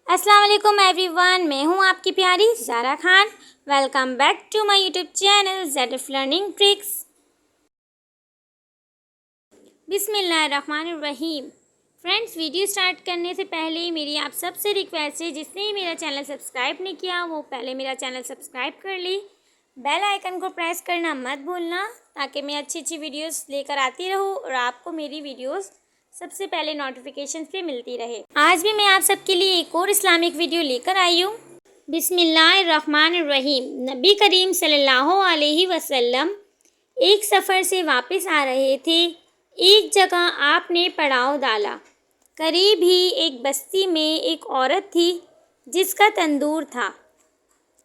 السلام علیکم every one, میں ہوں آپ کی پیاری Zara Khan. Welcome back to my YouTube channel ZF learning tricks. بسم اللہ الرحمن الرحیم۔ فرینڈس، ویڈیو سٹارٹ کرنے سے پہلے میری آپ سب سے ریکویسٹ ہے، جس نے میرا چینل سبسکرائب نہیں کیا وہ پہلے میرا چینل سبسکرائب کر لی، بیل آئیکن کو پریس کرنا مت بھولنا، تاکہ میں اچھی ویڈیوز لے کر آتی رہوں اور آپ کو میری ویڈیوز سب سے پہلے نوٹیفیکیشن پہ ملتی رہے۔ آج بھی میں آپ سب کے لیے ایک اور اسلامک ویڈیو لے کر آئی ہوں۔ بسم اللہ الرحمن الرحیم۔ نبی کریم صلی اللہ علیہ وسلم ایک سفر سے واپس آ رہے تھے۔ ایک جگہ آپ نے پڑاؤ ڈالا۔ قریب ہی ایک بستی میں ایک عورت تھی جس کا تندور تھا۔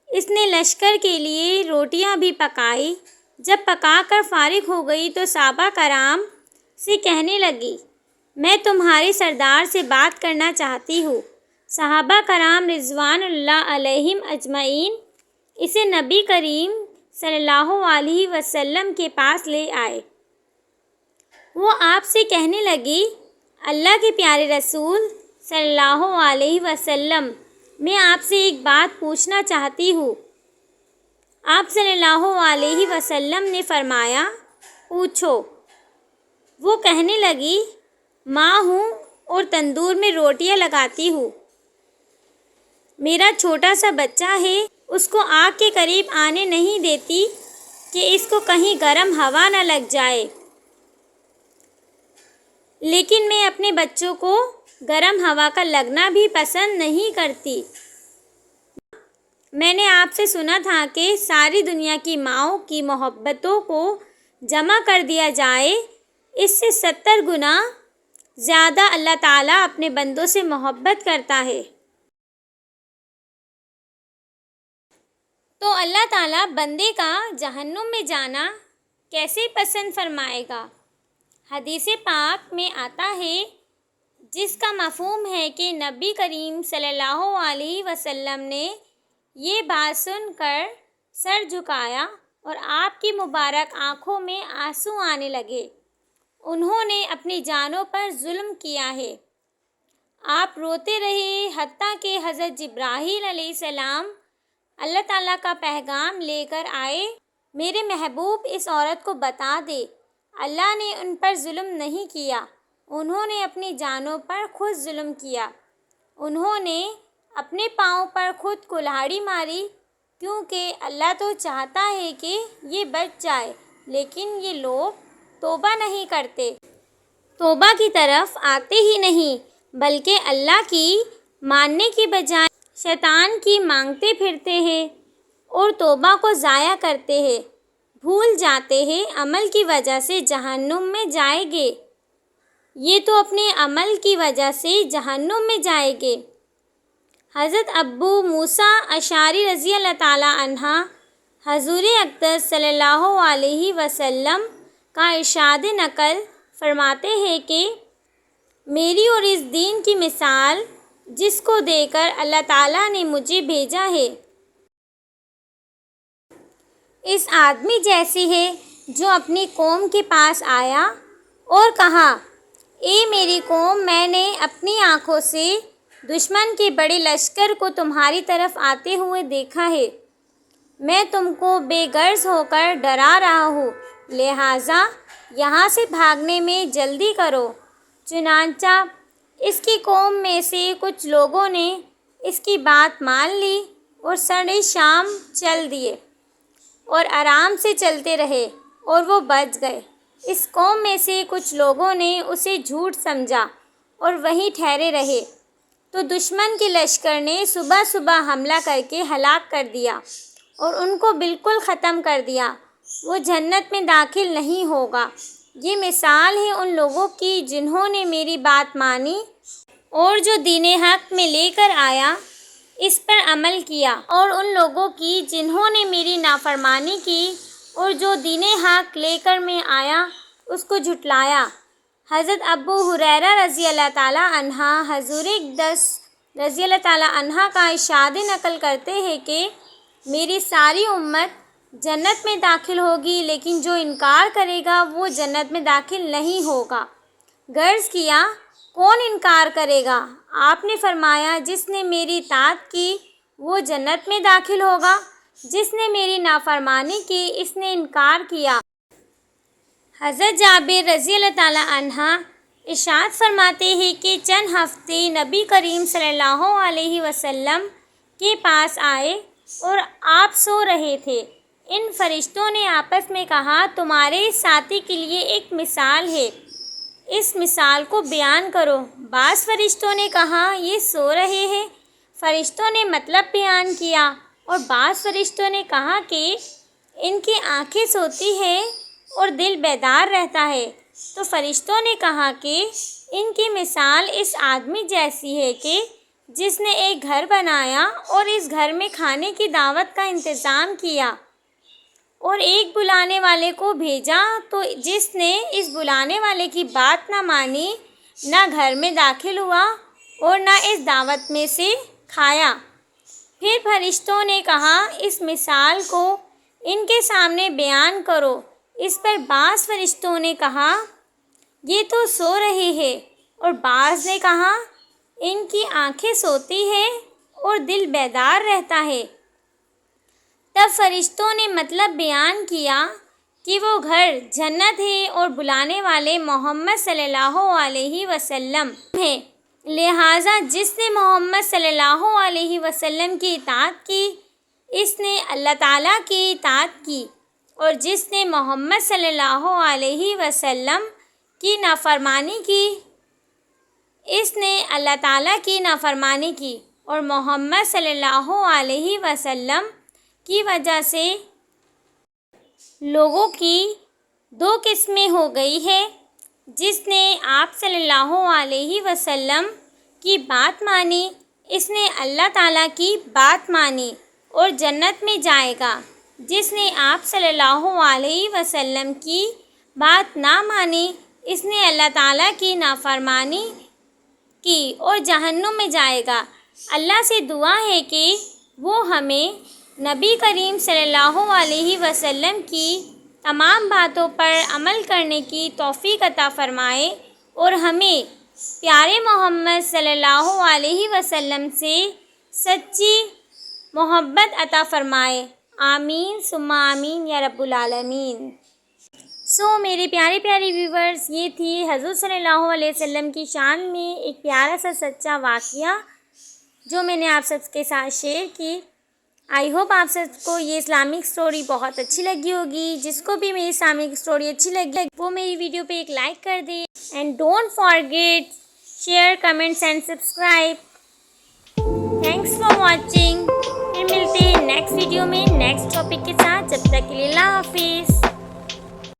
اس نے لشکر کے لیے روٹیاں بھی پکائی۔ جب پکا کر فارغ ہو گئی تو صحابہ کرام سے کہنے لگی، میں تمہارے سردار سے بات کرنا چاہتی ہوں۔ صحابہ کرام رضوان اللہ علیہم اجمعین اسے نبی کریم صلی اللہ علیہ وسلم کے پاس لے آئے۔ وہ آپ سے کہنے لگی، اللہ کے پیارے رسول صلی اللہ علیہ وسلم، میں آپ سے ایک بات پوچھنا چاہتی ہوں۔ آپ صلی اللہ علیہ وسلم نے فرمایا، پوچھو۔ وہ کہنے لگی، ماں ہوں اور تندور میں روٹیاں لگاتی ہوں۔ میرا چھوٹا سا بچہ ہے، اس کو آگ کے قریب آنے نہیں دیتی کہ اس کو کہیں گرم ہوا نہ لگ جائے۔ لیکن میں اپنے بچوں کو گرم ہوا کا لگنا بھی پسند نہیں کرتی۔ میں نے آپ سے سنا تھا کہ ساری دنیا کی ماؤں کی محبتوں کو جمع کر دیا جائے، اس سے 70 گنا زیادہ اللہ تعالیٰ اپنے بندوں سے محبت کرتا ہے۔ تو اللہ تعالیٰ بندے کا جہنم میں جانا کیسے پسند فرمائے گا؟ حدیث پاک میں آتا ہے، جس کا مفہوم ہے کہ نبی کریم صلی اللہ علیہ وسلم نے یہ بات سن کر سر جھکایا اور آپ کی مبارک آنکھوں میں آنسو آنے لگے۔ انہوں نے اپنی جانوں پر ظلم کیا ہے۔ آپ روتے رہے حتیٰ کہ حضرت جبرائیل علیہ السلام اللہ تعالیٰ کا پیغام لے کر آئے، میرے محبوب اس عورت کو بتا دے، اللہ نے ان پر ظلم نہیں کیا، انہوں نے اپنی جانوں پر خود ظلم کیا۔ انہوں نے اپنے پاؤں پر خود کلہاڑی ماری، کیونکہ اللہ تو چاہتا ہے کہ یہ بچ جائے، لیکن یہ لوگ توبہ نہیں کرتے، توبہ کی طرف آتے ہی نہیں، بلکہ اللہ کی ماننے کی بجائے شیطان کی مانگتے پھرتے ہیں اور توبہ کو ضائع کرتے ہیں، بھول جاتے ہیں عمل کی وجہ سے جہنم میں جائیں گے۔ یہ تو اپنے عمل کی وجہ سے جہنم میں جائیں گے۔ حضرت ابو موسیٰ اشعری رضی اللہ تعالیٰ عنہ حضور اقدس صلی اللہ علیہ وسلم کا ارشاد نقل فرماتے ہیں کہ میری اور اس دین کی مثال جس کو دے کر اللہ تعالیٰ نے مجھے بھیجا ہے، اس آدمی جیسی ہے جو اپنی قوم کے پاس آیا اور کہا، اے میری قوم، میں نے اپنی آنکھوں سے دشمن کے بڑے لشکر کو تمہاری طرف آتے ہوئے دیکھا ہے۔ میں تم کو بے غرض ہو کر ڈرا رہا ہوں، لہٰذا یہاں سے بھاگنے میں جلدی کرو۔ چنانچہ اس کی قوم میں سے کچھ لوگوں نے اس کی بات مان لی اور سرِ شام چل دیے اور آرام سے چلتے رہے اور وہ بچ گئے۔ اس قوم میں سے کچھ لوگوں نے اسے جھوٹ سمجھا اور وہیں ٹھہرے رہے، تو دشمن کے لشکر نے صبح صبح حملہ کر کے ہلاک کر دیا اور ان کو بالکل ختم کر دیا۔ وہ جنت میں داخل نہیں ہوگا۔ یہ مثال ہے ان لوگوں کی جنہوں نے میری بات مانی اور جو دین حق میں لے کر آیا اس پر عمل کیا، اور ان لوگوں کی جنہوں نے میری نافرمانی کی اور جو دین حق لے کر میں آیا اس کو جھٹلایا۔ حضرت ابو ہریرہ رضی اللہ تعالیٰ عنہ حضور اقدس رضی اللہ تعالیٰ عنہ کا ارشاد نقل کرتے ہیں کہ میری ساری امت جنت میں داخل ہوگی، لیکن جو انکار کرے گا وہ جنت میں داخل نہیں ہوگا۔ غرض کیا، کون انکار کرے گا؟ آپ نے فرمایا جس نے میری اطاعت کی وہ جنت میں داخل ہوگا، جس نے میری نافرمانی کی اس نے انکار کیا۔ حضرت جابر رضی اللہ تعالیٰ عنہ ارشاد فرماتے ہیں کہ چند ہفتے نبی کریم صلی اللہ علیہ وسلم کے پاس آئے اور آپ سو رہے تھے۔ ان فرشتوں نے آپس میں کہا تمہارے ساتھی کے لیے ایک مثال ہے، اس مثال کو بیان کرو۔ بعض فرشتوں نے کہا یہ سو رہے ہیں، فرشتوں نے مطلب بیان کیا، اور بعض فرشتوں نے کہا کہ ان کی آنکھیں سوتی ہیں اور دل بیدار رہتا ہے، تو فرشتوں نے کہا کہ ان کی مثال اس آدمی جیسی ہے کہ جس نے ایک گھر بنایا اور اس گھر میں کھانے کی دعوت کا انتظام کیا اور ایک بلانے والے کو بھیجا، تو جس نے اس بلانے والے کی بات نہ مانی نہ گھر میں داخل ہوا اور نہ اس دعوت میں سے کھایا۔ پھر فرشتوں نے کہا اس مثال کو ان کے سامنے بیان کرو۔ اس پر بعض فرشتوں نے کہا یہ تو سو رہے ہیں، اور بعض نے کہا ان کی آنکھیں سوتی ہیں اور دل بیدار رہتا ہے۔ تب فرشتوں نے مطلب بیان کیا کہ وہ گھر جنت ہے اور بلانے والے محمد صلی اللہ علیہ وسلم ہیں، لہٰذا جس نے محمد صلی اللہ علیہ وسلم کی اطاعت کی اس نے اللہ تعالیٰ کی اطاعت کی، اور جس نے محمد صلی اللہ علیہ وسلم کی نافرمانی کی اس نے اللہ تعالیٰ کی نافرمانی کی، اور محمد صلی اللہ علیہ وسلم کی وجہ سے لوگوں کی دو قسمیں ہو گئی ہے۔ جس نے آپ صلی اللہ علیہ وسلم کی بات مانی اس نے اللہ تعالیٰ کی بات مانی اور جنت میں جائے گا۔ جس نے آپ صلی اللہ علیہ وسلم کی بات نہ مانی اس نے اللہ تعالیٰ کی نافرمانی کی اور جہنم میں جائے گا۔ اللہ سے دعا ہے کہ وہ ہمیں نبی کریم صلی اللہ علیہ وسلم کی تمام باتوں پر عمل کرنے کی توفیق عطا فرمائے اور ہمیں پیارے محمد صلی اللہ علیہ وسلم سے سچی محبت عطا فرمائے۔ آمین ثم آمین یا رب العالمین۔ میرے پیارے ویورز، یہ تھی حضور صلی اللہ علیہ وسلم کی شان میں ایک پیارا سا سچا واقعہ جو میں نے آپ سب کے ساتھ شیئر کی۔ آئی ہوپ آپ سب کو یہ اسلامک سٹوری بہت اچھی لگی ہوگی۔ جس کو بھی میری اسلامک سٹوری اچھی لگی وہ میری ویڈیو پہ ایک لائک کر دے، and don't forget share, comments and subscribe. Thanks for watching. پھر ملتے ہیں نیکسٹ ویڈیو میں نیکسٹ ٹاپک کے ساتھ، جب تک کے لیے اللہ حافظ۔